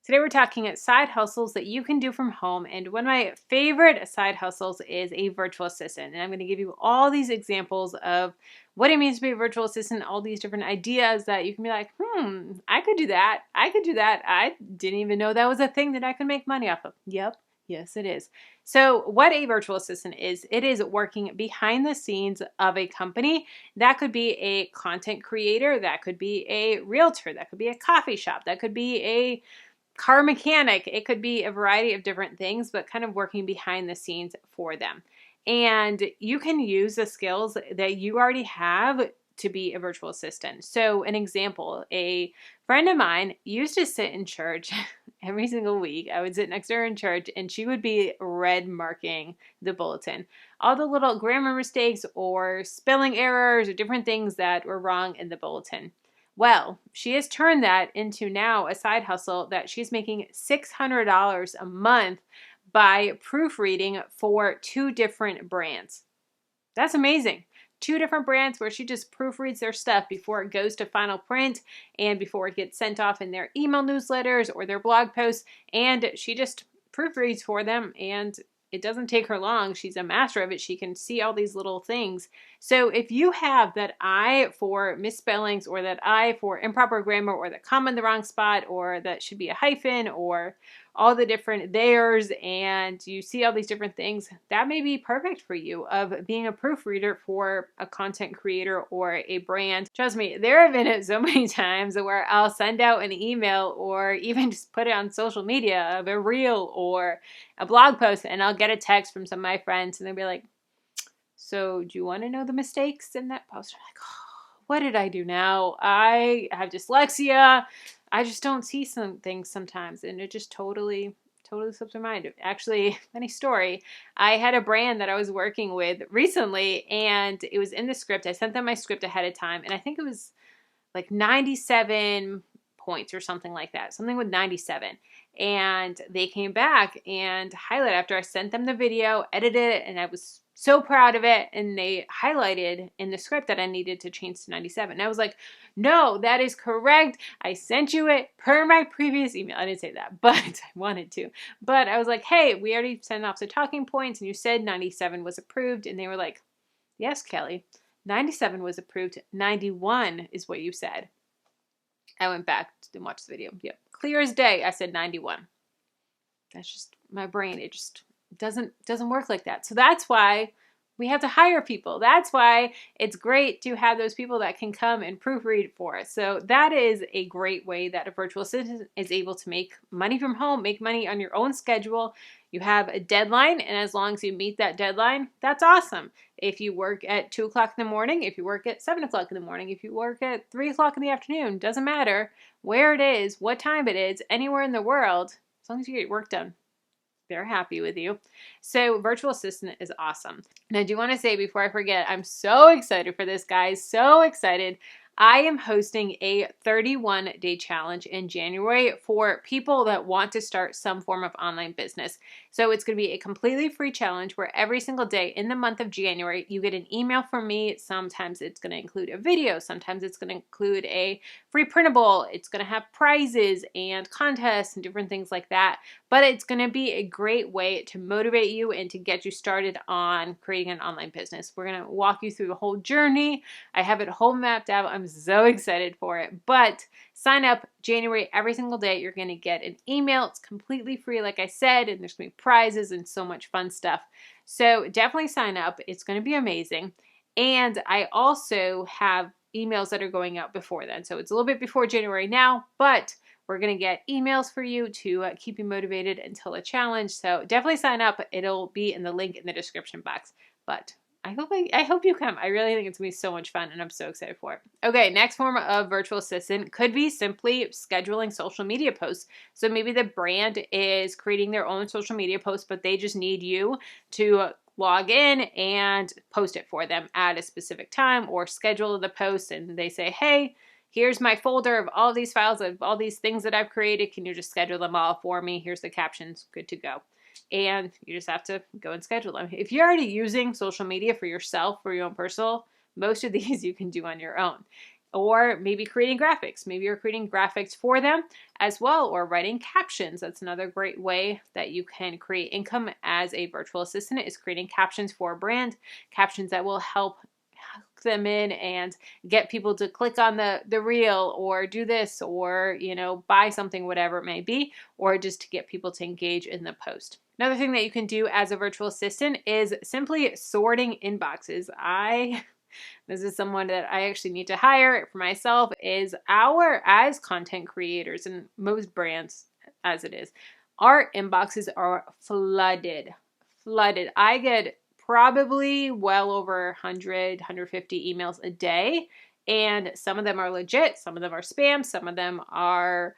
Today we're talking side hustles that you can do from home, and one of my favorite side hustles is a virtual assistant. And I'm going to give you all these examples of what it means to be a virtual assistant, all these different ideas that you can be like, I could do that. I could do that. I didn't even know that was a thing that I could make money off of. Yep. Yes, it is. So what a virtual assistant is, it is working behind the scenes of a company. That could be a content creator, that could be a realtor, that could be a coffee shop, that could be a car mechanic. It could be a variety of different things, but kind of working behind the scenes for them. And you can use the skills that you already have to be a virtual assistant. So an example, a friend of mine used to sit in church every single week. I would sit next to her in church and she would be red marking the bulletin. All the little grammar mistakes or spelling errors or different things that were wrong in the bulletin. Well, she has turned that into now a side hustle that she's making $600 a month by proofreading for 2 different brands. That's amazing. 2 different brands where she just proofreads their stuff before it goes to final print and before it gets sent off in their email newsletters or their blog posts. And she just proofreads for them, and it doesn't take her long. She's a master of it. She can see all these little things. So if you have that eye for misspellings, or that eye for improper grammar, or the comma in the wrong spot, or that should be a hyphen, or all the different theirs, and you see all these different things, that may be perfect for you of being a proofreader for a content creator or a brand. Trust me, there have been so many times where I'll send out an email or even just put it on social media of a reel or a blog post, and I'll get a text from some of my friends and they'll be like, so do you want to know the mistakes in that post? I'm like, oh, what did I do now? I have dyslexia. I just don't see some things sometimes, and it just totally slips my mind. Actually, funny story, I had a brand that I was working with recently, and it was in the script. I sent them my script ahead of time, and I think it was like 97 points or something like that, something with 97. And they came back and highlighted after I sent them the video, edited it, and I was so proud of it. And they highlighted in the script that I needed to change to 97. And I was like, no, that is correct. I sent you it per my previous email. I didn't say that, but I wanted to. But I was like, hey, we already sent off the talking points and you said 97 was approved. And they were like, yes, Kelly, 97 was approved. 91 is what you said. I went back and watched the video. Yep. Clear as day, I said 91. That's just my brain. It just doesn't work like that. So that's why we have to hire people. That's why it's great to have those people that can come and proofread for us. So that is a great way that a virtual assistant is able to make money from home, make money on your own schedule. You have a deadline, and as long as you meet that deadline, that's awesome. If you work at 2 o'clock in the morning, if you work at 7 o'clock in the morning, if you work at 3 o'clock in the afternoon, doesn't matter where it is, what time it is, anywhere in the world, as long as you get your work done, they're happy with you. So virtual assistant is awesome. And I do want to say before I forget, I'm so excited for this, guys. So excited. I am hosting a 31-day challenge in January for people that want to start some form of online business. So it's going to be a completely free challenge where every single day in the month of January, you get an email from me. Sometimes it's going to include a video. Sometimes it's going to include a free printable. It's going to have prizes and contests and different things like that. But it's going to be a great way to motivate you and to get you started on creating an online business. We're going to walk you through the whole journey. I have it whole mapped out. I'm so excited for it. But sign up January every single day. You're going to get an email. It's completely free, like I said, and there's going to be prizes and so much fun stuff. So definitely sign up. It's going to be amazing. And I also have emails that are going out before then. So it's a little bit before January now, but we're going to get emails for you to keep you motivated until a challenge. So definitely sign up. It'll be in the link in the description box. But I hope you come. I really think it's going to be so much fun, and I'm so excited for it. Okay, next form of virtual assistant could be simply scheduling social media posts. So maybe the brand is creating their own social media posts, but they just need you to log in and post it for them at a specific time, or schedule the post, and they say, hey, here's my folder of all these files of all these things that I've created. Can you just schedule them all for me? Here's the captions. Good to go. And you just have to go and schedule them. If you're already using social media for yourself, for your own personal, most of these you can do on your own. Or maybe creating graphics. Maybe you're creating graphics for them as well, or writing captions. That's another great way that you can create income as a virtual assistant, is creating captions for a brand, captions that will help hook them in and get people to click on the reel, or do this, or, you know, buy something, whatever it may be, or just to get people to engage in the post. Another thing that you can do as a virtual assistant is simply sorting inboxes. This is someone that I actually need to hire for myself, is as content creators and most brands as it is, our inboxes are flooded. I get probably well over 100, 150 emails a day, and some of them are legit, some of them are spam, some of them are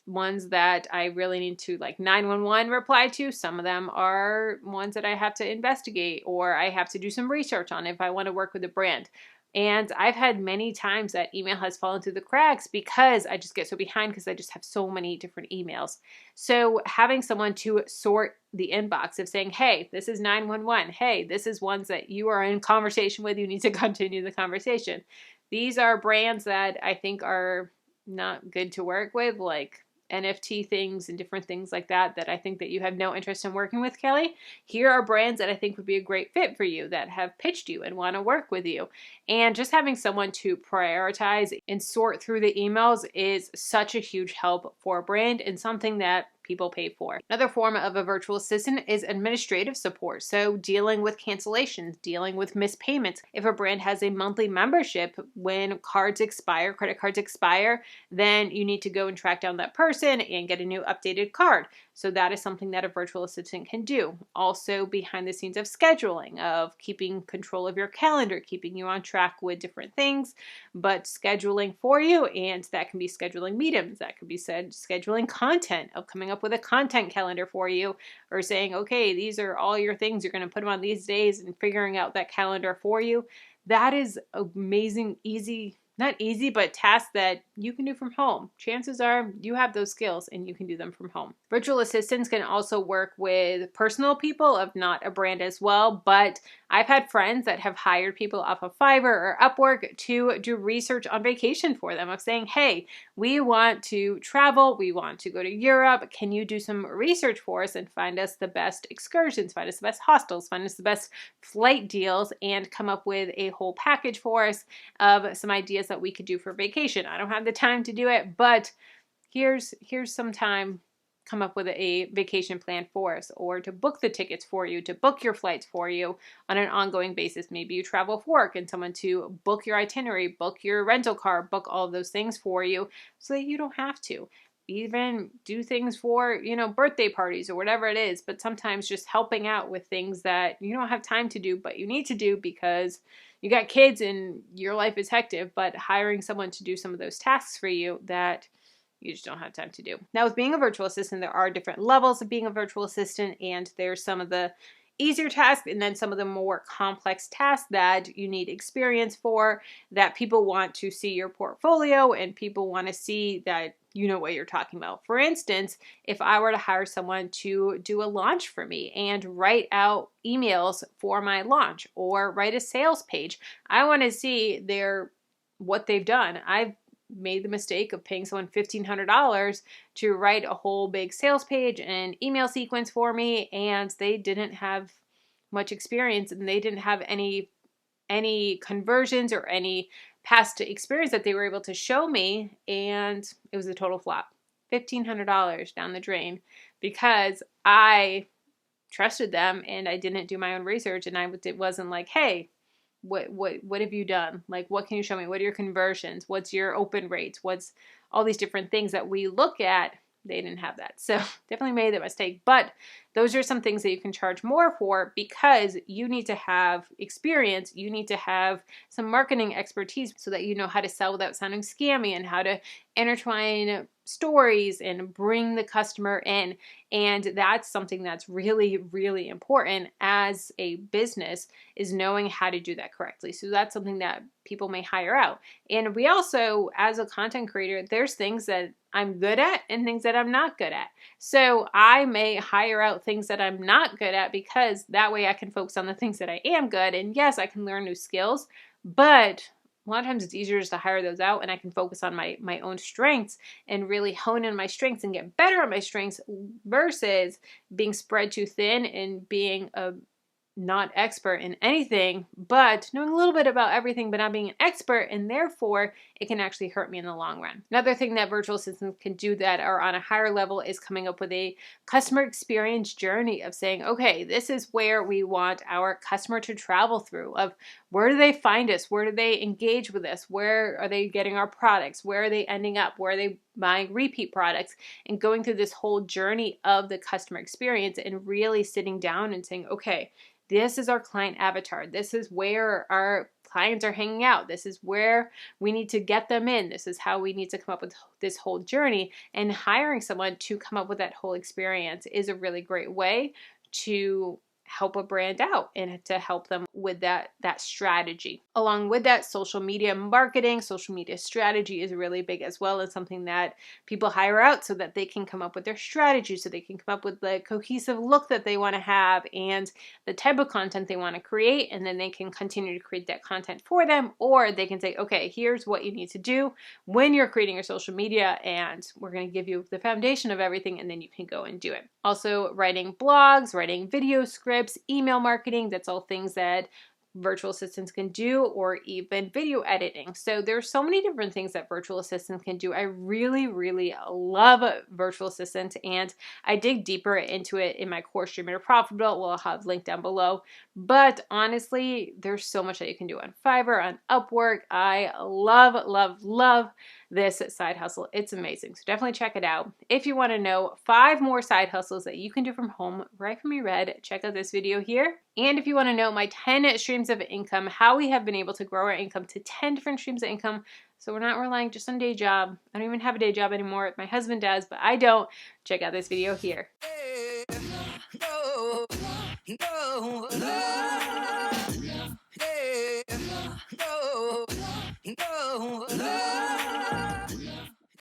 ones that I really need to, like, 911 reply to. Some of them are ones that I have to investigate or I have to do some research on if I want to work with a brand. And I've had many times that email has fallen through the cracks because I just get so behind because I just have so many different emails. So having someone to sort the inbox of saying, hey, this is 911. Hey, this is ones that you are in conversation with. You need to continue the conversation. These are brands that I think are not good to work with, like NFT things and different things like that, that I think that you have no interest in working with, Kelly. Here are brands that I think would be a great fit for you, that have pitched you and want to work with you. And just having someone to prioritize and sort through the emails is such a huge help for a brand, and something that people pay for. Another form of a virtual assistant is administrative support. So dealing with cancellations, dealing with missed payments. If a brand has a monthly membership, when cards expire, credit cards expire, then you need to go and track down that person and get a new updated card. So that is something that a virtual assistant can do. Also, behind the scenes of scheduling, of keeping control of your calendar, keeping you on track with different things, but scheduling for you. And that can be scheduling meetings, that could be scheduling content, of coming up with a content calendar for you, or saying, okay, these are all your things, you're going to put them on these days, and figuring out that calendar for you. That is amazing, easy, not easy, but tasks that you can do from home. Chances are you have those skills and you can do them from home. Virtual assistants can also work with personal people, of not a brand as well, but I've had friends that have hired people off of Fiverr or Upwork to do research on vacation for them, of saying, hey, we want to travel, we want to go to Europe, can you do some research for us and find us the best excursions, find us the best hostels, find us the best flight deals, and come up with a whole package for us of some ideas that we could do for vacation. I don't have the time to do it, but here's some time. Come up with a vacation plan for us, or to book the tickets for you, to book your flights for you on an ongoing basis. Maybe you travel for work and someone to book your itinerary, book your rental car, book all of those things for you so that you don't have to. Even do things for, you know, birthday parties or whatever it is, but sometimes just helping out with things that you don't have time to do, but you need to do because you got kids and your life is hectic, but hiring someone to do some of those tasks for you that you just don't have time to do. Now, with being a virtual assistant, there are different levels of being a virtual assistant, and there's some of the easier tasks and then some of the more complex tasks that you need experience for, that people want to see your portfolio and people want to see that you know what you're talking about. For instance, if I were to hire someone to do a launch for me and write out emails for my launch, or write a sales page, I want to see what they've done. I've made the mistake of paying someone $1,500 to write a whole big sales page and email sequence for me, and they didn't have much experience, and they didn't have any conversions or any past experience that they were able to show me, and it was a total flop. $1,500 down the drain because I trusted them and I didn't do my own research, and it wasn't like, hey, what have you done? Like, what can you show me? What are your conversions? What's your open rates? What's all these different things that we look at? They didn't have that. So definitely made that mistake. But those are some things that you can charge more for, because you need to have experience. You need to have some marketing expertise so that you know how to sell without sounding scammy, and how to intertwine stories and bring the customer in. And that's something that's really, really important as a business, is knowing how to do that correctly. So that's something that people may hire out. And we also, as a content creator, there's things that I'm good at and things that I'm not good at. So I may hire out things that I'm not good at, because that way I can focus on the things that I am good. And yes, I can learn new skills, but a lot of times it's easier just to hire those out, and I can focus on my own strengths and really hone in my strengths and get better at my strengths versus being spread too thin and being a not expert in anything, but knowing a little bit about everything, but not being an expert, and therefore it can actually hurt me in the long run. Another thing that virtual assistants can do that are on a higher level is coming up with a customer experience journey of saying, okay, this is where we want our customer to travel through, of where do they find us? Where do they engage with us? Where are they getting our products? Where are they ending up? Where are they buying repeat products? And going through this whole journey of the customer experience and really sitting down and saying, okay, this is our client avatar. This is where our clients are hanging out. This is where we need to get them in. This is how we need to come up with this whole journey. And hiring someone to come up with that whole experience is a really great way to help a brand out and to help them with that strategy. Along with that, social media marketing, social media strategy is really big as well, and something that people hire out so that they can come up with their strategy, so they can come up with the cohesive look that they want to have and the type of content they want to create, and then they can continue to create that content for them, or they can say, okay, here's what you need to do when you're creating your social media, and we're going to give you the foundation of everything, and then you can go and do it. Also, writing blogs, writing video scripts, email marketing, that's all things that virtual assistants can do, or even video editing. So there's so many different things that virtual assistants can do. I really, really love virtual assistants, and I dig deeper into it in my course, Dream It or Profitable. We'll have linked down below. But honestly, there's so much that you can do on Fiverr, on Upwork. I love, love, love this side hustle. It's amazing. So definitely check it out. If you want to know 5 more side hustles that you can do from home right from your bed, check out this video here. And if you want to know my 10 streams of income, how we have been able to grow our income to 10 different streams of income, so we're not relying just on day job. I don't even have a day job anymore. My husband does, but I don't. Check out this video here. No.